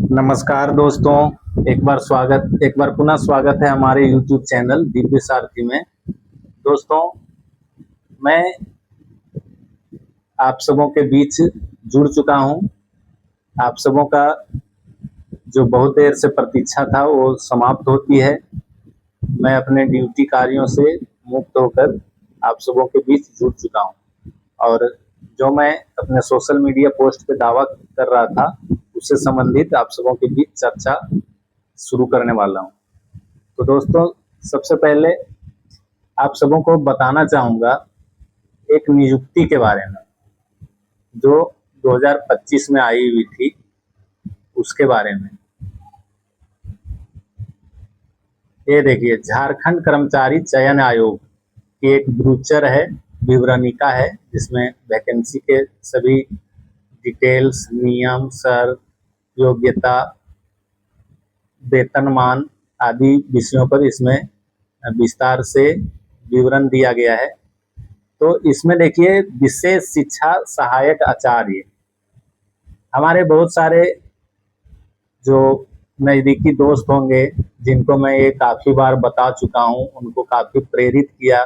नमस्कार दोस्तों। एक बार पुनः स्वागत है हमारे YouTube चैनल दिव्य सारथी में। दोस्तों, मैं आप सबों के बीच जुड़ चुका हूं। आप सबों का जो बहुत देर से प्रतीक्षा था वो समाप्त होती है। मैं अपने ड्यूटी कार्यों से मुक्त होकर आप सबों के बीच जुड़ चुका हूं और जो मैं अपने सोशल मीडिया पोस्ट पे दावा कर रहा था उससे संबंधित आप सबों के बीच चर्चा शुरू करने वाला हूं। तो दोस्तों, सबसे पहले आप सबों को बताना चाहूँगा एक नियुक्ति के बारे में जो 2025 में आई हुई थी, उसके बारे में। ये देखिए, झारखंड कर्मचारी चयन आयोग की एक ब्रोचर है, विवरणिका है, जिसमें वैकेंसी के सभी डिटेल्स, नियम, शर्त, योग्यता, वेतनमान आदि विषयों पर इसमें विस्तार से विवरण दिया गया है। तो इसमें देखिए, विशेष शिक्षा सहायक आचार्य, हमारे बहुत सारे जो नज़दीकी दोस्त होंगे जिनको मैं ये काफ़ी बार बता चुका हूँ, उनको काफ़ी प्रेरित किया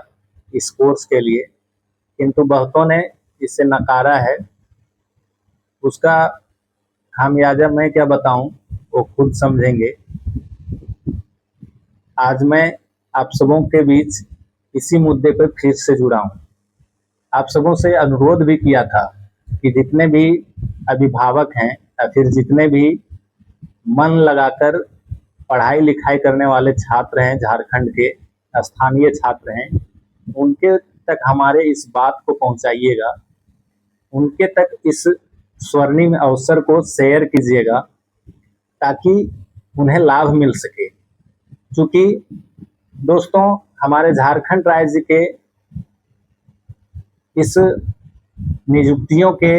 इस कोर्स के लिए, किंतु बहुतों ने इसे नकारा है। उसका खामियाजा मैं क्या बताऊं, वो खुद समझेंगे। आज मैं आप सबों के बीच इसी मुद्दे पर फिर से जुड़ा हूं। आप सबों से अनुरोध भी किया था कि जितने भी अभिभावक हैं या फिर जितने भी मन लगाकर पढ़ाई लिखाई करने वाले छात्र हैं, झारखंड के स्थानीय छात्र हैं, उनके तक हमारे इस बात को पहुंचाइएगा, उनके तक इस स्वर्णिम अवसर को शेयर कीजिएगा ताकि उन्हें लाभ मिल सके। क्योंकि दोस्तों, हमारे झारखंड राज्य के इस नियुक्तियों के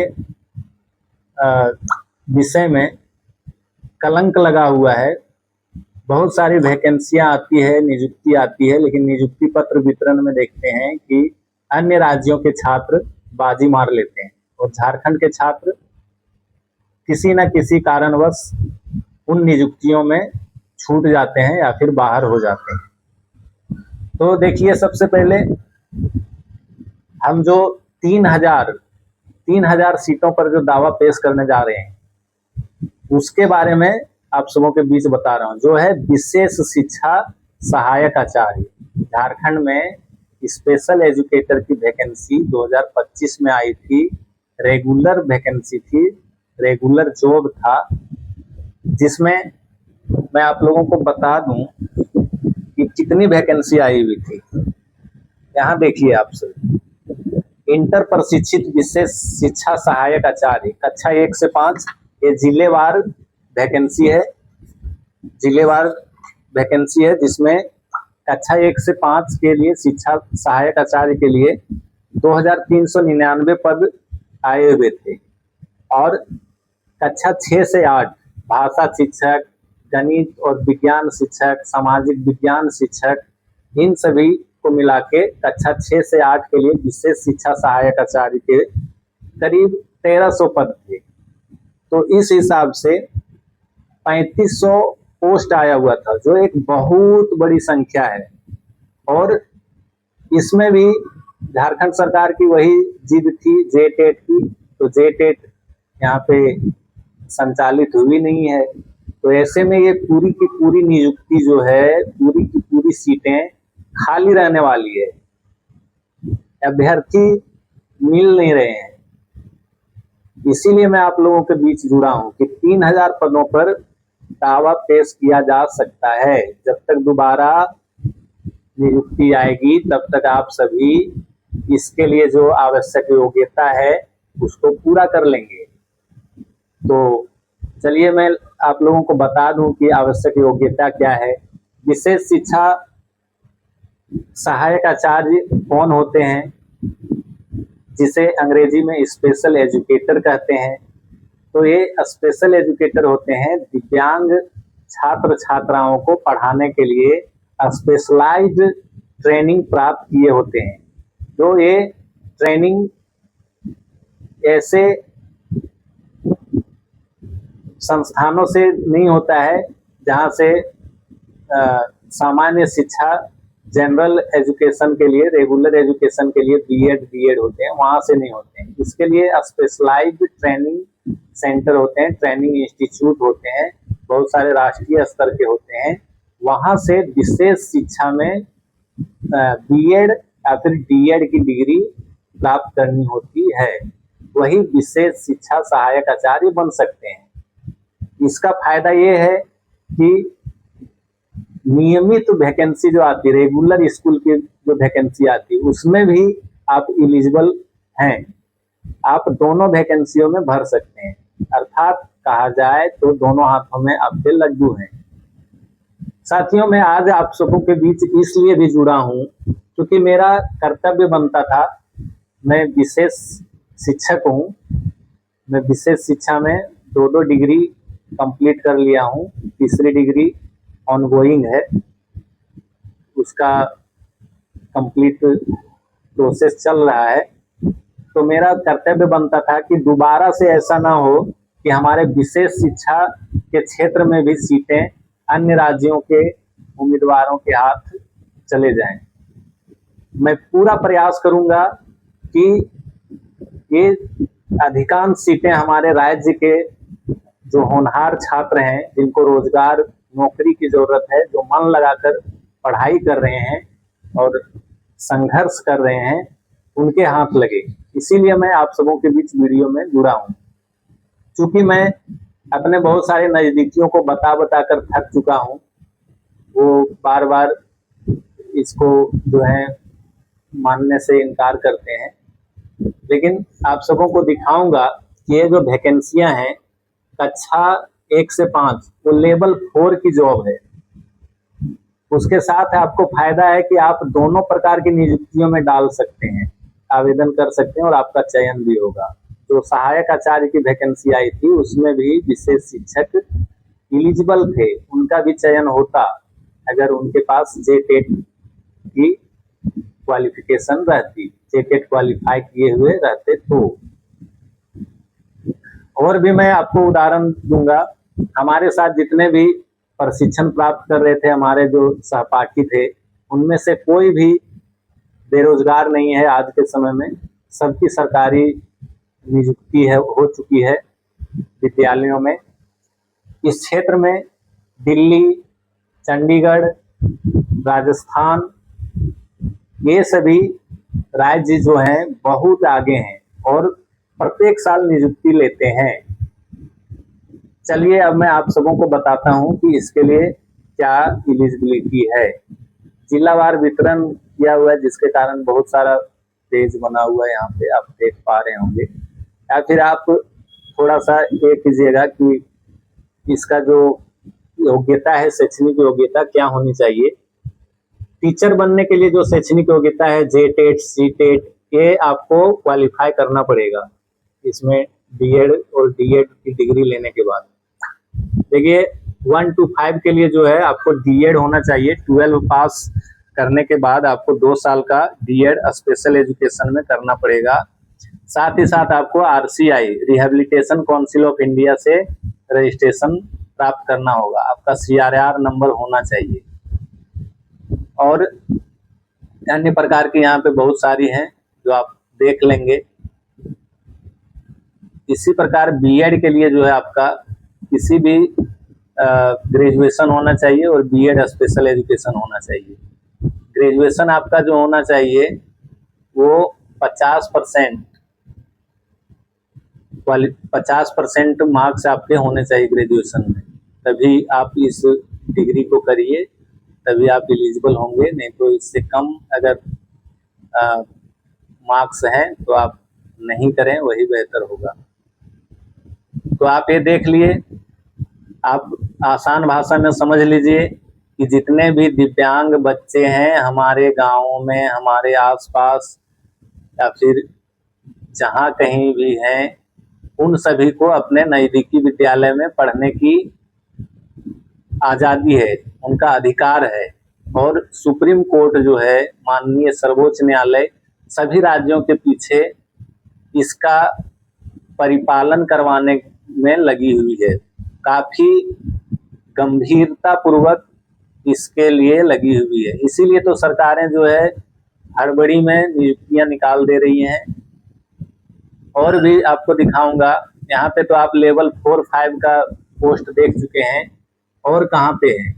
विषय में कलंक लगा हुआ है। बहुत सारी वैकेंसियां आती है, नियुक्ति आती है, लेकिन नियुक्ति पत्र वितरण में देखते हैं कि अन्य राज्यों के छात्र बाजी मार लेते हैं और झारखंड के छात्र किसी न किसी कारणवश उन नियुक्तियों में छूट जाते हैं या फिर बाहर हो जाते हैं। तो देखिए, सबसे पहले हम जो 3000 सीटों पर जो दावा पेश करने जा रहे हैं उसके बारे में आप सबों के बीच बता रहा हूं, जो है विशेष शिक्षा सहायक आचार्य। झारखंड में स्पेशल एजुकेटर की वैकेंसी 2025 में आई थी। रेगुलर वैकेंसी थी, रेगुलर जॉब था, जिसमें मैं आप लोगों को बता दूं कि कितनी वैकेंसी आई हुई थी। यहाँ देखिए आप सब, इंटर प्रशिक्षित विशेष शिक्षा सहायक आचार्य कक्षा 1 से 5, ये जिलेवार वैकेंसी है। जिलेवार वैकेंसी है जिसमें कक्षा 1 से 5 के लिए शिक्षा सहायक आचार्य के लिए 2399 पद आए हुए थे और कक्षा 6 से 8 भाषा शिक्षक, गणित और विज्ञान शिक्षक, सामाजिक विज्ञान शिक्षक, इन सभी को मिला के कक्षा 6 से 8 के लिए विशेष शिक्षा सहायक आचार्य के करीब 1300 पद थे। तो इस हिसाब से 3500 पोस्ट आया हुआ था, जो एक बहुत बड़ी संख्या है। और इसमें भी झारखंड सरकार की वही जिद थी जेटेट की, तो जेटेट यहाँ पे संचालित हुई नहीं है। तो ऐसे में ये पूरी की पूरी नियुक्ति जो है, पूरी की पूरी सीटें खाली रहने वाली है, अभ्यर्थी मिल नहीं रहे हैं। इसीलिए मैं आप लोगों के बीच जुड़ा हूं कि 3000 पदों पर दावा पेश किया जा सकता है। जब तक दोबारा नियुक्ति आएगी तब तक आप सभी इसके लिए जो आवश्यक योग्यता है उसको पूरा कर लेंगे। तो चलिए मैं आप लोगों को बता दूं कि आवश्यक योग्यता क्या है। विशेष शिक्षा सहायक आचार्य कौन होते हैं, जिसे अंग्रेजी में स्पेशल एजुकेटर कहते हैं। तो ये स्पेशल एजुकेटर होते हैं दिव्यांग छात्र छात्राओं को पढ़ाने के लिए स्पेशलाइज्ड ट्रेनिंग प्राप्त किए होते हैं। तो ये ट्रेनिंग ऐसे संस्थानों से नहीं होता है, जहाँ से सामान्य शिक्षा जनरल एजुकेशन के लिए, रेगुलर एजुकेशन के लिए बीएड होते हैं, वहाँ से नहीं होते हैं। इसके लिए स्पेशलाइज्ड ट्रेनिंग सेंटर होते हैं, ट्रेनिंग इंस्टीट्यूट होते हैं, बहुत सारे राष्ट्रीय स्तर के होते हैं। वहाँ से विशेष शिक्षा में बीएड या फिर डीएड की डिग्री प्राप्त करनी होती है, वही विशेष शिक्षा सहायक आचार्य बन सकते हैं। इसका फायदा ये है कि नियमित वैकेंसी जो आती है, रेगुलर स्कूल की जो वैकेंसी आती है, उसमें भी आप एलिजिबल हैं, आप दोनों वैकेंसियों में भर सकते हैं। अर्थात कहा जाए तो दोनों हाथों में आपके लड्डू हैं। साथियों, मैं आज आप सबों के बीच इसलिए भी जुड़ा हूं क्योंकि मेरा कर्तव्य बनता था, मैं विशेष शिक्षक हूं, मैं विशेष शिक्षा में 2 डिग्री कंप्लीट कर लिया हूं, तीसरी डिग्री ऑनगोइंग है, उसका कंप्लीट प्रोसेस चल रहा है। तो मेरा कर्तव्य बनता था कि दोबारा से ऐसा ना हो कि हमारे विशेष शिक्षा के क्षेत्र में भी सीटें अन्य राज्यों के उम्मीदवारों के हाथ चले जाएं। मैं पूरा प्रयास करूंगा कि ये अधिकांश सीटें हमारे राज्य के जो होनहार छात्र हैं, जिनको रोजगार नौकरी की जरूरत है, जो मन लगाकर पढ़ाई कर रहे हैं और संघर्ष कर रहे हैं, उनके हाथ लगे। इसीलिए मैं आप सबों के बीच वीडियो में जुड़ा हूं। क्योंकि मैं अपने बहुत सारे नजदीकियों को बता कर थक चुका हूं, वो बार बार इसको जो है मानने से इनकार करते हैं। लेकिन आप सबों को दिखाऊंगा कि ये जो वैकेंसियां हैं कक्षा 1 से 5 वो लेवल 4 की जॉब है। उसके साथ आपको फायदा है कि आप दोनों प्रकार की नियुक्तियों में डाल सकते हैं, आवेदन कर सकते हैं और आपका चयन भी होगा। जो सहायक आचार्य की वैकेंसी आई थी उसमें भी विशेष शिक्षक एलिजिबल थे, उनका भी चयन होता अगर उनके पास जेटेट की क्वालिफिकेशन रहती, जेटेट क्वालिफाई किए हुए रहते तो। और भी मैं आपको उदाहरण दूंगा, हमारे साथ जितने भी प्रशिक्षण प्राप्त कर रहे थे हमारे जो सहपाठी थे, उनमें से कोई भी बेरोजगार नहीं है आज के समय में, सबकी सरकारी नियुक्ति है, हो चुकी है विद्यालयों में। इस क्षेत्र में दिल्ली, चंडीगढ़, राजस्थान, ये सभी राज्य जो हैं बहुत आगे हैं और प्रत्येक साल नियुक्ति लेते हैं। चलिए अब मैं आप सबों को बताता हूं कि इसके लिए क्या एलिजिबिलिटी है। जिलावार वितरण किया हुआ है, जिसके कारण बहुत सारा पेज बना हुआ है, यहाँ पे आप देख पा रहे होंगे। या फिर आप थोड़ा सा ये कीजिएगा कि इसका जो योग्यता है, शैक्षणिक योग्यता क्या होनी चाहिए। टीचर बनने के लिए जो शैक्षणिक योग्यता है, जेटेट, सीटेट, ये आपको क्वालिफाई करना पड़ेगा इसमें बीएड और डीएड की डिग्री लेने के बाद। देखिए 1 to 5 के लिए जो है आपको डीएड होना चाहिए। 12 पास करने के बाद आपको 2 साल का डीएड स्पेशल एजुकेशन में करना पड़ेगा। साथ ही साथ आपको RCI, rehabilitation council of India से रजिस्ट्रेशन प्राप्त करना होगा, आपका सीआरआर नंबर होना चाहिए। और अन्य प्रकार की यहाँ पे बहुत सारी हैं जो आप देख लेंगे। इसी प्रकार बीएड के लिए जो है आपका किसी भी ग्रेजुएशन होना चाहिए और बीएड स्पेशल एजुकेशन होना चाहिए। ग्रेजुएशन आपका जो होना चाहिए वो 50% मार्क्स आपके होने चाहिए ग्रेजुएशन में, तभी आप इस डिग्री को करिए, तभी आप एलिजिबल होंगे। नहीं तो इससे कम अगर मार्क्स हैं तो आप नहीं करें, वही बेहतर होगा। तो आप ये देख लिए, आप आसान भाषा में समझ लीजिए कि जितने भी दिव्यांग बच्चे हैं हमारे गाँवों में, हमारे आसपास या फिर जहाँ कहीं भी हैं, उन सभी को अपने नज़दीकी विद्यालय में पढ़ने की आज़ादी है, उनका अधिकार है। और सुप्रीम कोर्ट जो है, माननीय सर्वोच्च न्यायालय, सभी राज्यों के पीछे इसका परिपालन करवाने में लगी हुई है। काफी गंभीरता पूर्वक इसके लिए लगी हुई है। इसीलिए तो सरकारें जो है हड़बड़ी में नियुक्तियां निकाल दे रही हैं। और भी आपको दिखाऊंगा, यहाँ पे तो आप लेवल 4-5 का पोस्ट देख चुके हैं, और कहाँ पे है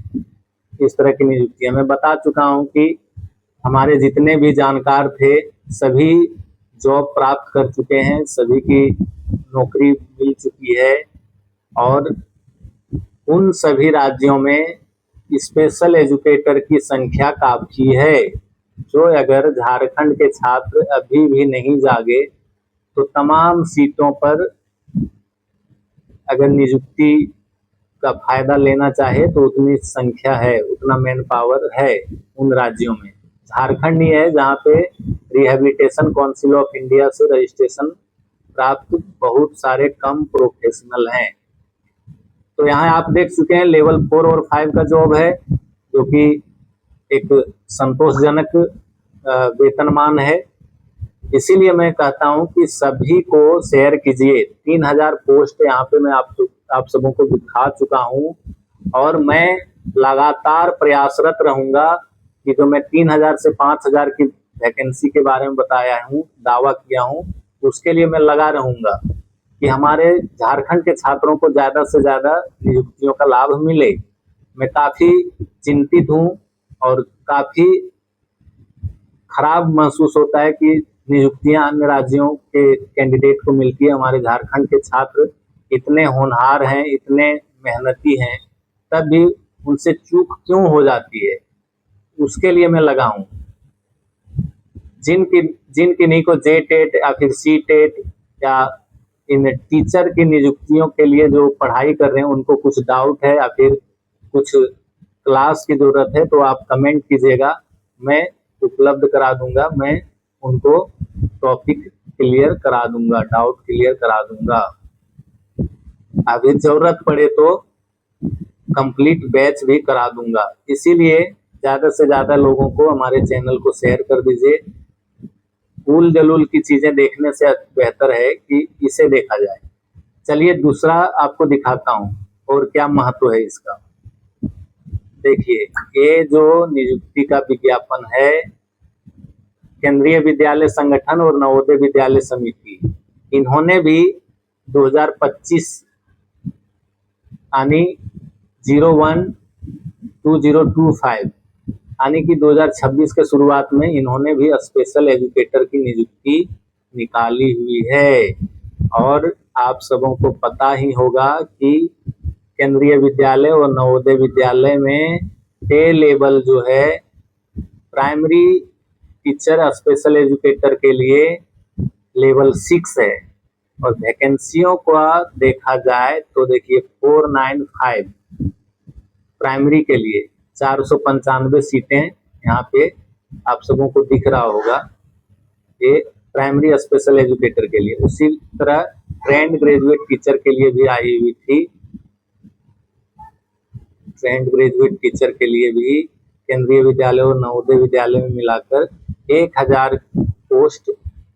इस तरह की नियुक्तियां। मैं बता चुका हूँ कि हमारे जितने भी जानकार थे सभी जॉब प्राप्त कर चुके हैं, सभी की नौकरी मिल चुकी है, और उन सभी राज्यों में स्पेशल एजुकेटर की संख्या काफी है। जो अगर झारखंड के छात्र अभी भी नहीं जागे तो तमाम सीटों पर अगर नियुक्ति का फायदा लेना चाहे तो उतनी संख्या है, उतना मैन पावर है उन राज्यों में। झारखंड ही है जहाँ पे रिहेबिलिटेशन काउंसिल ऑफ इंडिया से रजिस्ट्रेशन प्राप्त बहुत सारे कम प्रोफेशनल हैं। तो यहाँ आप देख चुके हैं लेवल 4 और 5 का जॉब है, जो कि एक संतोषजनक वेतनमान है। इसीलिए मैं कहता हूं कि सभी को शेयर कीजिए। 3000 पोस्ट यहाँ पे मैं आप सबों को दिखा चुका हूं, और मैं लगातार प्रयासरत रहूंगा कि जो मैं 3000 से 5000 की वैकेंसी के बारे में बताया हूं, दावा किया हूं, उसके लिए मैं लगा रहूंगा कि हमारे झारखंड के छात्रों को ज्यादा से ज्यादा नियुक्तियों का लाभ मिले। मैं काफी चिंतित हूं और काफी खराब महसूस होता है कि नियुक्तियां अन्य राज्यों के कैंडिडेट को मिलती है, हमारे झारखंड के छात्र इतने होनहार हैं, इतने मेहनती हैं, तब भी उनसे चूक क्यों हो जाती है, उसके लिए मैं लगा हूं। जिन किन्हीं को जे-टेट या फिर सी-टेट या इन टीचर की नियुक्तियों के लिए जो पढ़ाई कर रहे हैं उनको कुछ डाउट है या फिर कुछ क्लास की जरूरत है, तो आप कमेंट कीजिएगा, मैं उपलब्ध करा दूंगा, मैं उनको टॉपिक क्लियर करा दूंगा, डाउट क्लियर करा दूंगा। अभी जरूरत पड़े तो कंप्लीट बैच भी करा दूंगा। इसीलिए ज्यादा से ज्यादा लोगों को हमारे चैनल को शेयर कर दीजिए। उल जलूल की चीजें देखने से बेहतर है कि इसे देखा जाए। चलिए दूसरा आपको दिखाता हूं और क्या महत्व है इसका। देखिए, ये जो नियुक्ति का विज्ञापन है, केंद्रीय विद्यालय संगठन और नवोदय विद्यालय समिति, इन्होंने भी 2025 यानी 01-2025 यानी कि 2026 के शुरुआत में इन्होंने भी स्पेशल एजुकेटर की नियुक्ति निकाली हुई है। और आप सबों को पता ही होगा कि केंद्रीय विद्यालय और नवोदय विद्यालय में पे लेवल जो है प्राइमरी टीचर स्पेशल एजुकेटर के लिए लेवल 6 है, और वैकेंसियों को देखा जाए तो देखिए 495 प्राइमरी के लिए 495 सीटें यहाँ पे आप सबों को दिख रहा होगा, ये प्राइमरी स्पेशल एजुकेटर के लिए। उसी तरह ट्रेंड ग्रेजुएट टीचर के लिए भी आई हुई थी। ट्रेंड ग्रेजुएट टीचर के लिए भी केंद्रीय विद्यालय और नवोदय विद्यालय में मिलाकर 1000 पोस्ट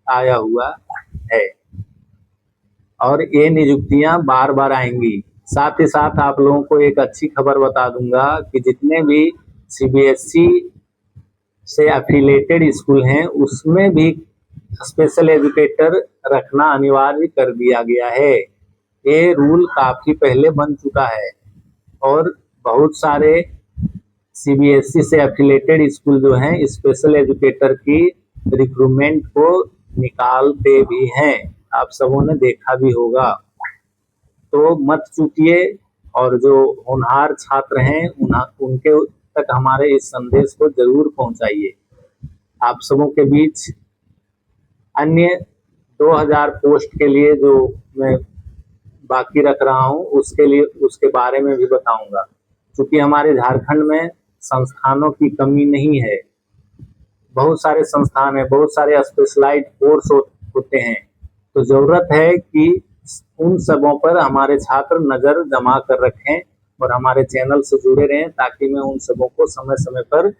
आया हुआ है, और ये नियुक्तियां बार बार आएंगी। साथ ही साथ आप लोगों को एक अच्छी खबर बता दूंगा कि जितने भी सीबीएसई से एफिलेटेड स्कूल हैं उसमें भी स्पेशल एजुकेटर रखना अनिवार्य कर दिया गया है। ये रूल काफी पहले बन चुका है, और बहुत सारे सीबीएसई से एफिलेटेड स्कूल जो हैं स्पेशल एजुकेटर की रिक्रूटमेंट को निकालते भी हैं, आप सबों ने देखा भी होगा। तो मत चूकिए, और जो होनहार छात्र हैं उनके तक हमारे इस संदेश को जरूर पहुंचाइए। आप सबों के बीच अन्य 2000 पोस्ट के लिए जो मैं बाकी रख रहा हूं उसके लिए उसके बारे में भी बताऊंगा, क्योंकि हमारे झारखंड में संस्थानों की कमी नहीं है, बहुत सारे संस्थान है, बहुत सारे स्पेशलाइज्ड कोर्स होते हैं। तो जरूरत है कि उन सबों पर हमारे छात्र नजर जमा कर रखें और हमारे चैनल से जुड़े रहें, ताकि मैं उन सबों को समय समय पर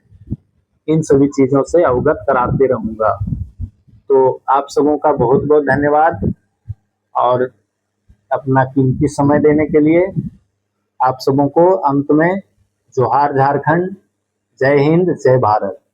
इन सभी चीजों से अवगत कराते रहूंगा। तो आप सबों का बहुत बहुत धन्यवाद, और अपना कीमती समय देने के लिए। आप सबों को अंत में जोहार झारखंड, जय हिंद, जय भारत।